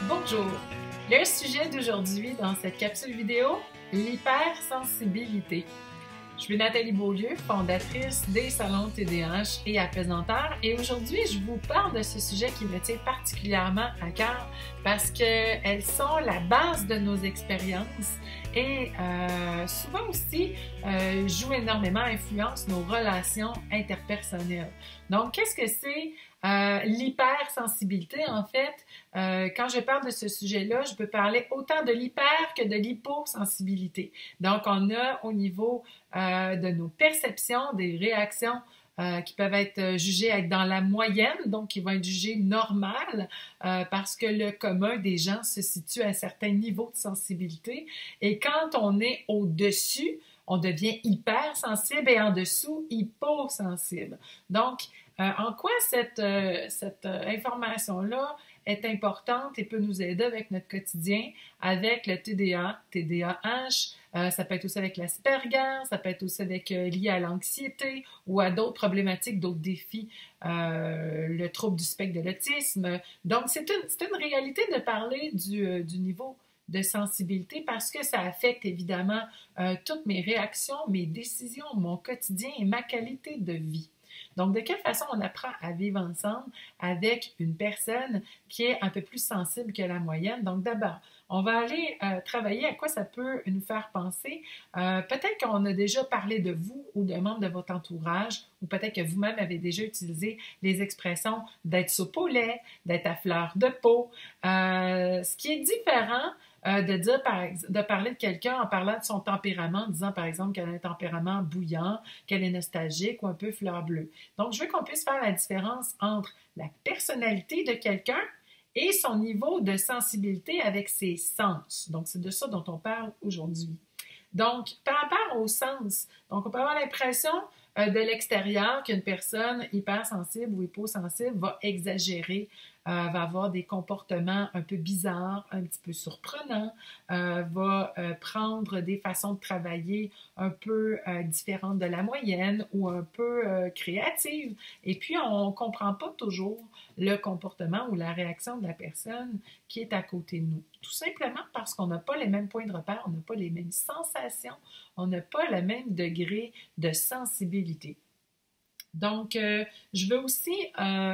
Bonjour! Le sujet d'aujourd'hui dans cette capsule vidéo, l'hypersensibilité. Je suis Nathalie Beaulieu, fondatrice des salons TDAH et apaisanteur, et aujourd'hui, je vous parle de ce sujet qui me tient particulièrement à cœur parce qu'elles sont la base de nos expériences et souvent aussi jouent énormément, influencent nos relations interpersonnelles. Donc, qu'est-ce que c'est l'hypersensibilité? En fait, quand je parle de ce sujet-là, je peux parler autant de l'hyper que de l'hyposensibilité. Donc, on a au niveau de nos perceptions, des réactions qui peuvent être jugées être dans la moyenne, donc qui vont être jugées normales parce que le commun des gens se situe à un certain niveau de sensibilité. Et quand on est au-dessus, on devient hypersensible et en dessous, hyposensible. Donc, en quoi cette information-là est importante et peut nous aider avec notre quotidien, avec le TDA, TDAH, ça peut être aussi avec l'Asperger, ça peut être aussi avec lié à l'anxiété ou à d'autres problématiques, d'autres défis, le trouble du spectre de l'autisme. Donc, c'est une réalité de parler du niveau de sensibilité parce que ça affecte évidemment toutes mes réactions, mes décisions, mon quotidien et ma qualité de vie. Donc, de quelle façon on apprend à vivre ensemble avec une personne qui est un peu plus sensible que la moyenne? Donc, d'abord, on va aller travailler à quoi ça peut nous faire penser. Peut-être qu'on a déjà parlé de vous ou d'un membre de votre entourage, ou peut-être que vous-même avez déjà utilisé les expressions d'être soupe au lait, d'être à fleur de peau. Ce qui est différent, de parler de quelqu'un en parlant de son tempérament, en disant par exemple qu'elle a un tempérament bouillant, qu'elle est nostalgique ou un peu fleur bleue. Donc, je veux qu'on puisse faire la différence entre la personnalité de quelqu'un et son niveau de sensibilité avec ses sens. Donc, c'est de ça dont on parle aujourd'hui. Donc, par rapport aux sens, donc on peut avoir l'impression de l'extérieur qu'une personne hypersensible ou hyposensible va exagérer, va avoir des comportements un peu bizarres, un petit peu surprenants, va prendre des façons de travailler un peu différentes de la moyenne ou un peu créatives. Et puis, on ne comprend pas toujours le comportement ou la réaction de la personne qui est à côté de nous. Tout simplement parce qu'on n'a pas les mêmes points de repère, on n'a pas les mêmes sensations, on n'a pas le même degré de sensibilité. Donc, je veux aussi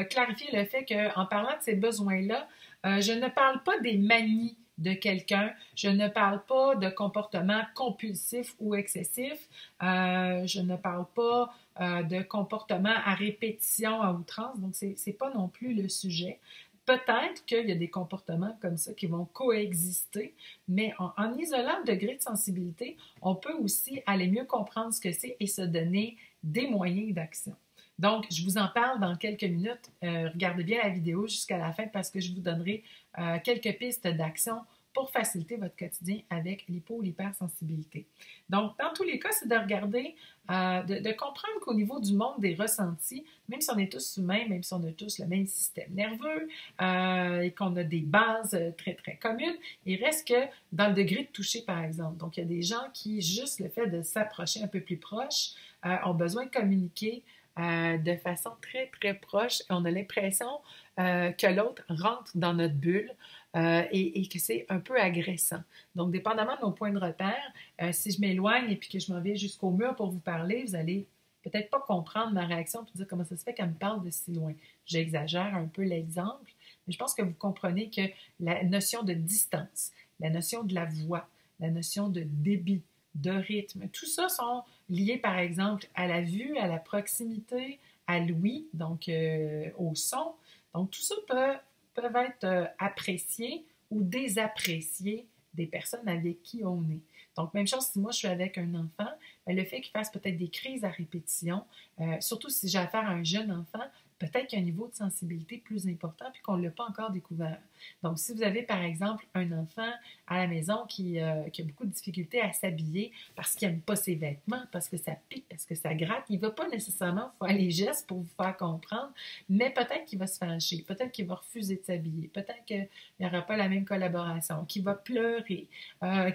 clarifier le fait qu'en parlant de ces besoins-là, je ne parle pas des manies de quelqu'un, je ne parle pas de comportements compulsifs ou excessifs, je ne parle pas de comportements à répétition, à outrance, donc c'est pas non plus le sujet. Peut-être qu'il y a des comportements comme ça qui vont coexister, mais en isolant le degré de sensibilité, on peut aussi aller mieux comprendre ce que c'est et se donner des moyens d'action. Donc, je vous en parle dans quelques minutes. Regardez bien la vidéo jusqu'à la fin parce que je vous donnerai quelques pistes d'action pour faciliter votre quotidien avec l'hypo ou l'hypersensibilité. Donc, dans tous les cas, c'est de regarder, de comprendre qu'au niveau du monde des ressentis, même si on est tous humains, même si on a tous le même système nerveux et qu'on a des bases très, très communes, il reste que dans le degré de toucher, par exemple. Donc, il y a des gens qui, juste le fait de s'approcher un peu plus proche, ont besoin de communiquer de façon très, très proche et on a l'impression que l'autre rentre dans notre bulle et que c'est un peu agressant. Donc, dépendamment de nos points de repère, si je m'éloigne et puis que je m'en vais jusqu'au mur pour vous parler, vous allez peut-être pas comprendre ma réaction et dire comment ça se fait qu'elle me parle de si loin. J'exagère un peu l'exemple, mais je pense que vous comprenez que la notion de distance, la notion de la voix, la notion de débit, de rythme, tout ça sont liés par exemple à la vue, à la proximité, à l'ouïe, donc au son. Donc tout ça peuvent être appréciés ou désappréciés des personnes avec qui on est. Donc, même chose si moi je suis avec un enfant, bien, le fait qu'il fasse peut-être des crises à répétition, surtout si j'ai affaire à un jeune enfant, peut-être qu'il y a un niveau de sensibilité plus important puis qu'on ne l'a pas encore découvert. Donc, si vous avez, par exemple, un enfant à la maison qui a beaucoup de difficultés à s'habiller parce qu'il n'aime pas ses vêtements, parce que ça pique, parce que ça gratte, il ne va pas nécessairement faire les gestes pour vous faire comprendre, mais peut-être qu'il va se fâcher, peut-être qu'il va refuser de s'habiller, peut-être qu'il n'y aura pas la même collaboration, qu'il va pleurer,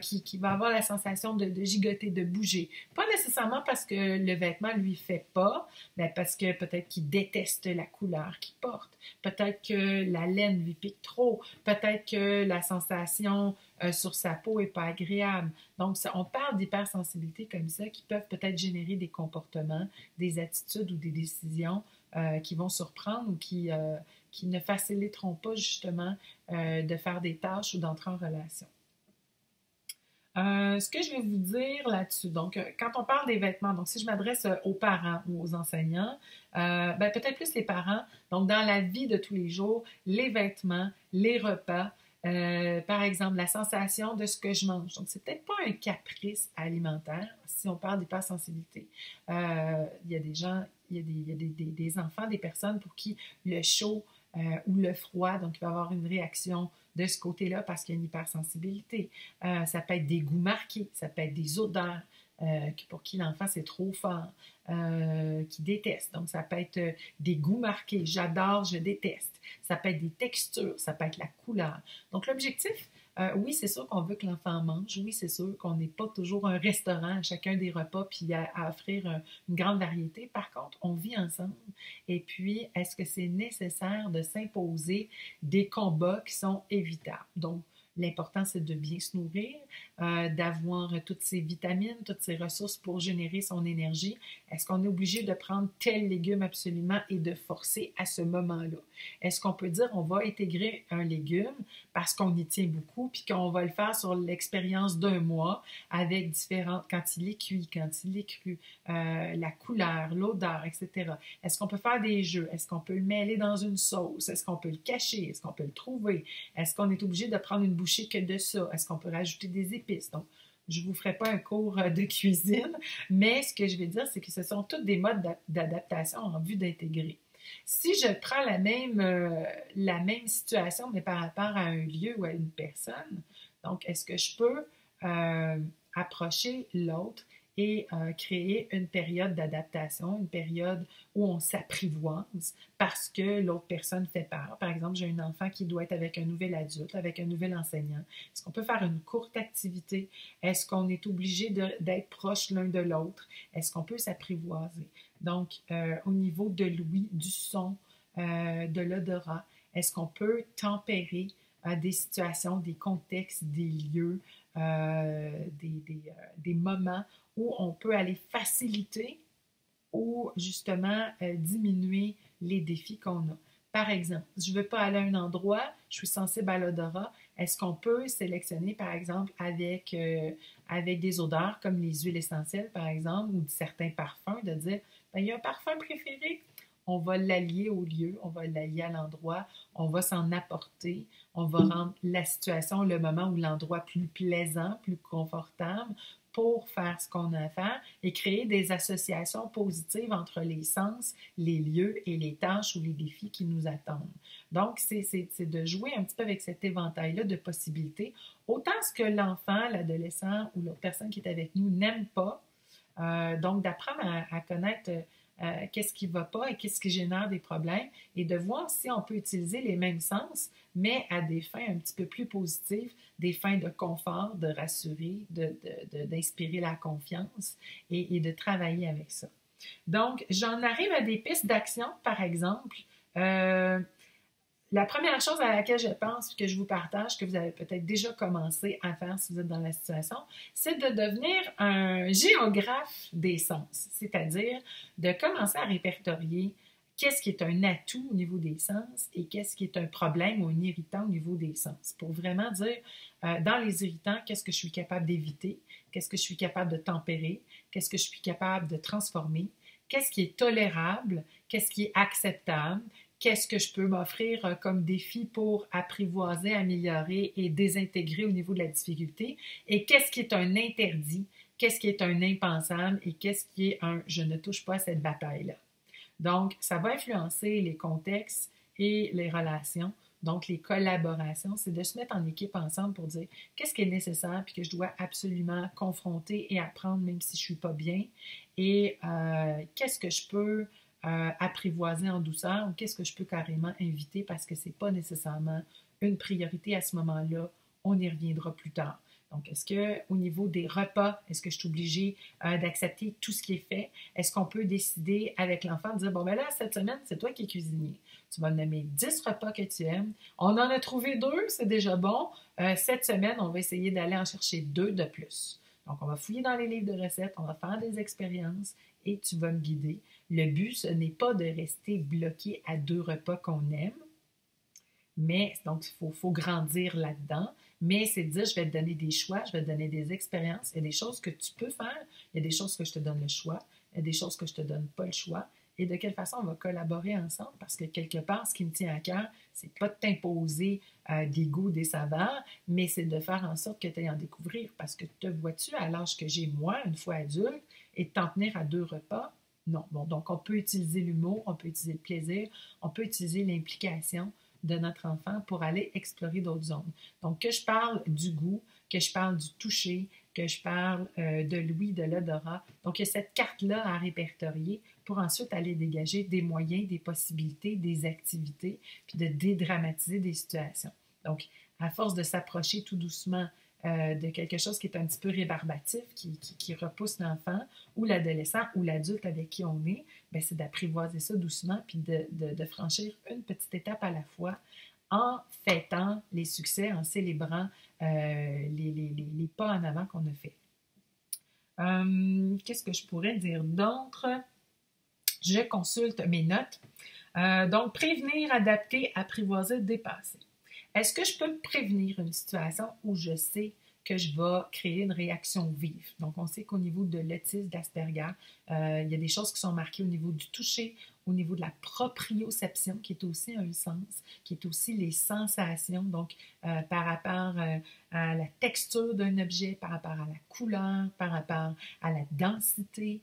qu'il va avoir la sensation de gigoter, de bouger. Pas nécessairement parce que le vêtement lui fait pas, mais parce que peut-être qu'il déteste la couleur qu'il porte, peut-être que la laine lui pique trop, peut-être que la sensation sur sa peau n'est pas agréable. Donc, on parle d'hypersensibilité comme ça qui peuvent peut-être générer des comportements, des attitudes ou des décisions qui vont surprendre ou qui ne faciliteront pas justement de faire des tâches ou d'entrer en relation. Ce que je vais vous dire là-dessus, donc quand on parle des vêtements, donc si je m'adresse aux parents ou aux enseignants, ben, peut-être plus les parents, donc dans la vie de tous les jours, les vêtements, les repas, par exemple la sensation de ce que je mange. Donc c'est peut-être pas un caprice alimentaire si on parle d'hypersensibilité. Il y a des gens, il y a des enfants, des personnes pour qui le chaud ou le froid, donc il va y avoir une réaction de ce côté-là parce qu'il y a une hypersensibilité. Ça peut être des goûts marqués, ça peut être des odeurs pour qui l'enfant c'est trop fort, qui déteste. Donc ça peut être des goûts marqués, j'adore, je déteste. Ça peut être des textures, ça peut être la couleur. Donc l'objectif, oui, c'est sûr qu'on veut que l'enfant mange. Oui, c'est sûr qu'on n'est pas toujours un restaurant à chacun des repas puis à offrir une grande variété. Par contre, on vit ensemble. Et puis, est-ce que c'est nécessaire de s'imposer des combats qui sont évitables? Donc, l'important, c'est de bien se nourrir, d'avoir toutes ces vitamines, toutes ces ressources pour générer son énergie. Est-ce qu'on est obligé de prendre tel légume absolument et de forcer à ce moment-là? Est-ce qu'on peut dire on va intégrer un légume parce qu'on y tient beaucoup puis qu'on va le faire sur l'expérience d'un mois avec différentes, quand il est cuit, quand il est cru, la couleur, l'odeur, etc. Est-ce qu'on peut faire des jeux? Est-ce qu'on peut le mêler dans une sauce? Est-ce qu'on peut le cacher? Est-ce qu'on peut le trouver? Est-ce qu'on est obligé de prendre une bouchée que de ça? Est-ce qu'on peut rajouter des épices? Donc, je ne vous ferai pas un cours de cuisine, mais ce que je vais dire, c'est que ce sont tous des modes d'adaptation en vue d'intégrer. Si je prends la même situation, mais par rapport à un lieu ou à une personne, donc est-ce que je peux approcher l'autre et créer une période d'adaptation, une période où on s'apprivoise parce que l'autre personne fait peur. Par exemple, j'ai un enfant qui doit être avec un nouvel adulte, avec un nouvel enseignant. Est-ce qu'on peut faire une courte activité? Est-ce qu'on est obligé d'être proche l'un de l'autre? Est-ce qu'on peut s'apprivoiser? Donc, au niveau de l'ouïe, du son, de l'odorat, est-ce qu'on peut tempérer des situations, des contextes, des lieux, des moments où on peut aller faciliter ou justement diminuer les défis qu'on a. Par exemple, je ne veux pas aller à un endroit, je suis sensible à l'odorat. Est-ce qu'on peut sélectionner, par exemple, avec des odeurs comme les huiles essentielles, par exemple, ou certains parfums, de dire, ben, il y a un parfum préféré, on va l'allier au lieu, on va l'allier à l'endroit, on va s'en apporter, on va rendre la situation, le moment ou l'endroit plus plaisant, plus confortable pour faire ce qu'on a à faire et créer des associations positives entre les sens, les lieux et les tâches ou les défis qui nous attendent. Donc, c'est de jouer un petit peu avec cet éventail-là de possibilités. Autant ce que l'enfant, l'adolescent ou l'autre personne qui est avec nous n'aime pas, donc d'apprendre à connaître qu'est-ce qui ne va pas et qu'est-ce qui génère des problèmes et de voir si on peut utiliser les mêmes sens, mais à des fins un petit peu plus positives, des fins de confort, de rassurer, d'inspirer la confiance et de travailler avec ça. Donc, j'en arrive à des pistes d'action, par exemple. La première chose à laquelle je pense, que je vous partage, que vous avez peut-être déjà commencé à faire si vous êtes dans la situation, c'est de devenir un géographe des sens, c'est-à-dire de commencer à répertorier qu'est-ce qui est un atout au niveau des sens et qu'est-ce qui est un problème ou un irritant au niveau des sens, pour vraiment dire, dans les irritants, qu'est-ce que je suis capable d'éviter, qu'est-ce que je suis capable de tempérer, qu'est-ce que je suis capable de transformer, qu'est-ce qui est tolérable, qu'est-ce qui est acceptable, qu'est-ce que je peux m'offrir comme défi pour apprivoiser, améliorer et désintégrer au niveau de la difficulté, et qu'est-ce qui est un interdit, qu'est-ce qui est un impensable et qu'est-ce qui est un « je ne touche pas à cette bataille-là ». Donc, ça va influencer les contextes et les relations. Donc, les collaborations, c'est de se mettre en équipe ensemble pour dire qu'est-ce qui est nécessaire puis que je dois absolument confronter et apprendre même si je ne suis pas bien et qu'est-ce que je peux apprivoiser en douceur ou qu'est-ce que je peux carrément inviter parce que ce n'est pas nécessairement une priorité à ce moment-là, on y reviendra plus tard. Donc, est-ce que au niveau des repas, est-ce que je suis obligée d'accepter tout ce qui est fait? Est-ce qu'on peut décider avec l'enfant de dire, bon, ben là, cette semaine, c'est toi qui es cuisinier. Tu vas me nommer 10 repas que tu aimes. On en a trouvé 2, c'est déjà bon. Cette semaine, on va essayer d'aller en chercher 2 de plus. Donc, on va fouiller dans les livres de recettes, on va faire des expériences et tu vas me guider. Le but, ce n'est pas de rester bloqué à 2 repas qu'on aime, mais donc il faut grandir là-dedans. Mais c'est de dire, je vais te donner des choix, je vais te donner des expériences. Il y a des choses que tu peux faire, il y a des choses que je te donne le choix, il y a des choses que je te donne pas le choix. Et de quelle façon on va collaborer ensemble? Parce que quelque part, ce qui me tient à cœur, c'est pas de t'imposer des goûts, des saveurs, mais c'est de faire en sorte que tu aies à en découvrir. Parce que te vois-tu à l'âge que j'ai moi, une fois adulte, et de t'en tenir à 2 repas? Non. Bon, donc on peut utiliser l'humour, on peut utiliser le plaisir, on peut utiliser l'implication de notre enfant pour aller explorer d'autres zones. Donc, que je parle du goût, que je parle du toucher, que je parle de l'ouïe, de l'odorat. Donc, il y a cette carte-là à répertorier pour ensuite aller dégager des moyens, des possibilités, des activités, puis de dédramatiser des situations. Donc, à force de s'approcher tout doucement de quelque chose qui est un petit peu rébarbatif, qui repousse l'enfant ou l'adolescent ou l'adulte avec qui on est, bien, c'est d'apprivoiser ça doucement puis de franchir une petite étape à la fois en fêtant les succès, en célébrant les pas en avant qu'on a fait. Qu'est-ce que je pourrais dire d'autre? Je consulte mes notes. Donc, prévenir, adapter, apprivoiser, dépasser. Est-ce que je peux prévenir une situation où je sais que je vais créer une réaction vive? Donc, on sait qu'au niveau de l'autisme d'Asperger, il y a des choses qui sont marquées au niveau du toucher, au niveau de la proprioception, qui est aussi un sens, qui est aussi les sensations, donc par rapport à la texture d'un objet, par rapport à la couleur, par rapport à la densité.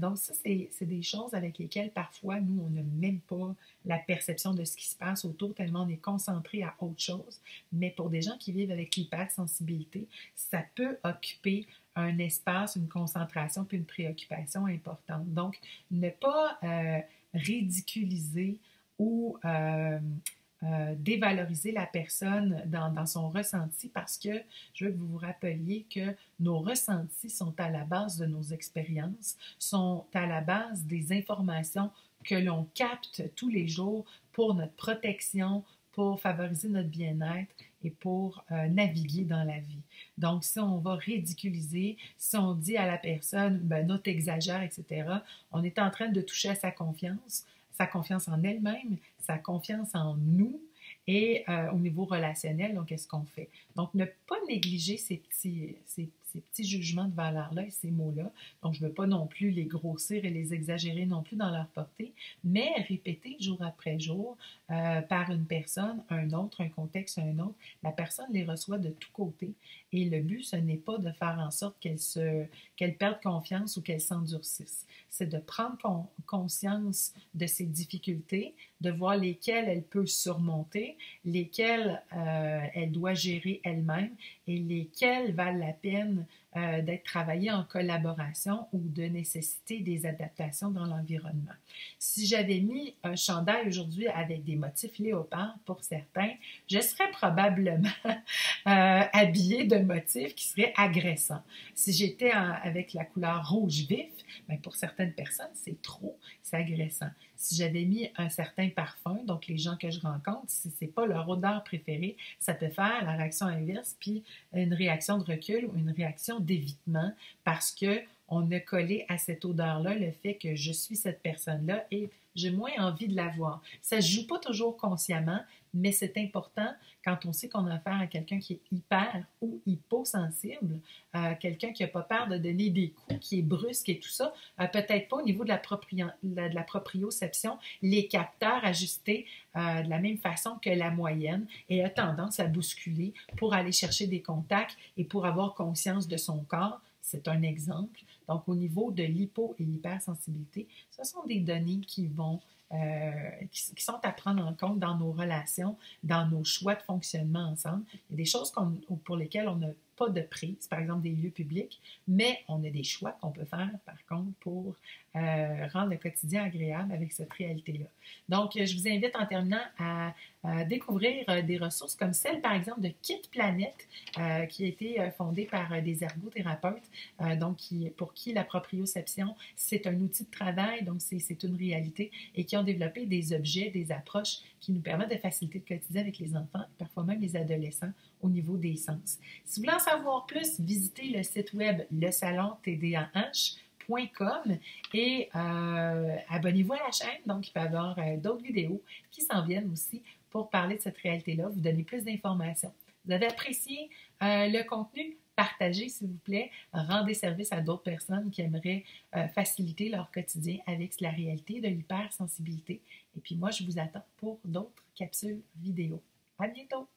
Donc ça, c'est des choses avec lesquelles parfois, nous, on n'a même pas la perception de ce qui se passe autour, tellement on est concentré à autre chose. Mais pour des gens qui vivent avec l'hypersensibilité, ça peut occuper un espace, une concentration puis une préoccupation importante. Donc, ne pas ridiculiser ou dévaloriser la personne dans son ressenti parce que je veux que vous vous rappeliez que nos ressentis sont à la base de nos expériences, sont à la base des informations que l'on capte tous les jours pour notre protection, pour favoriser notre bien-être et pour naviguer dans la vie. Donc, si on va ridiculiser, si on dit à la personne, ben, non, t'exagères, etc., on est en train de toucher à sa confiance en elle-même, sa confiance en nous et au niveau relationnel, donc, qu'est-ce qu'on fait? Donc, ne pas négliger ces petits jugements de valeur-là et ces mots-là. Donc, je ne veux pas non plus les grossir et les exagérer non plus dans leur portée, mais répéter jour après jour par une personne, un autre, un contexte, un autre. La personne les reçoit de tous côtés et le but, ce n'est pas de faire en sorte qu'elle perde confiance ou qu'elle s'endurcisse. C'est de prendre conscience de ses difficultés, de voir lesquelles elle peut surmonter, lesquelles elle doit gérer elle-même et lesquelles valent la peine d'être travaillées en collaboration ou de nécessiter des adaptations dans l'environnement. Si j'avais mis un chandail aujourd'hui avec des motifs léopard pour certains, je serais probablement habillée de motifs qui seraient agressants. Si j'étais avec la couleur rouge vif, bien pour certaines personnes, c'est trop, c'est agressant. Si j'avais mis un certain parfum, donc les gens que je rencontre, si ce n'est pas leur odeur préférée, ça peut faire la réaction inverse, puis une réaction de recul ou une réaction d'évitement parce que on a collé à cette odeur-là le fait que je suis cette personne-là et j'ai moins envie de la voir. Ça ne se joue pas toujours consciemment, mais c'est important quand on sait qu'on a affaire à quelqu'un qui est hyper ou hyposensible, quelqu'un qui n'a pas peur de donner des coups, qui est brusque et tout ça, peut-être pas au niveau de la proprioception, les capteurs ajustés de la même façon que la moyenne et a tendance à bousculer pour aller chercher des contacts et pour avoir conscience de son corps. C'est un exemple. Donc, au niveau de l'hypo et l'hypersensibilité, ce sont des données qui vont qui sont à prendre en compte dans nos relations, dans nos choix de fonctionnement ensemble. Il y a des choses pour lesquelles on n'a pas de prise, par exemple des lieux publics, mais on a des choix qu'on peut faire, par contre, pour rendre le quotidien agréable avec cette réalité-là. Donc, je vous invite en terminant à découvrir des ressources comme celle, par exemple, de Kit Planet, qui a été fondée par des ergothérapeutes, donc pour qui la proprioception, c'est un outil de travail, donc c'est une réalité, et qui ont développé des objets, des approches qui nous permettent de faciliter le quotidien avec les enfants, et parfois même les adolescents, au niveau des sens. Si vous voulez en savoir plus, visitez le site web lesalontdah.com et abonnez-vous à la chaîne. Donc, il peut y avoir d'autres vidéos qui s'en viennent aussi pour parler de cette réalité-là, vous donner plus d'informations. Vous avez apprécié le contenu? Partagez, s'il vous plaît. Rendez service à d'autres personnes qui aimeraient faciliter leur quotidien avec la réalité de l'hypersensibilité. Et puis moi, je vous attends pour d'autres capsules vidéo. À bientôt!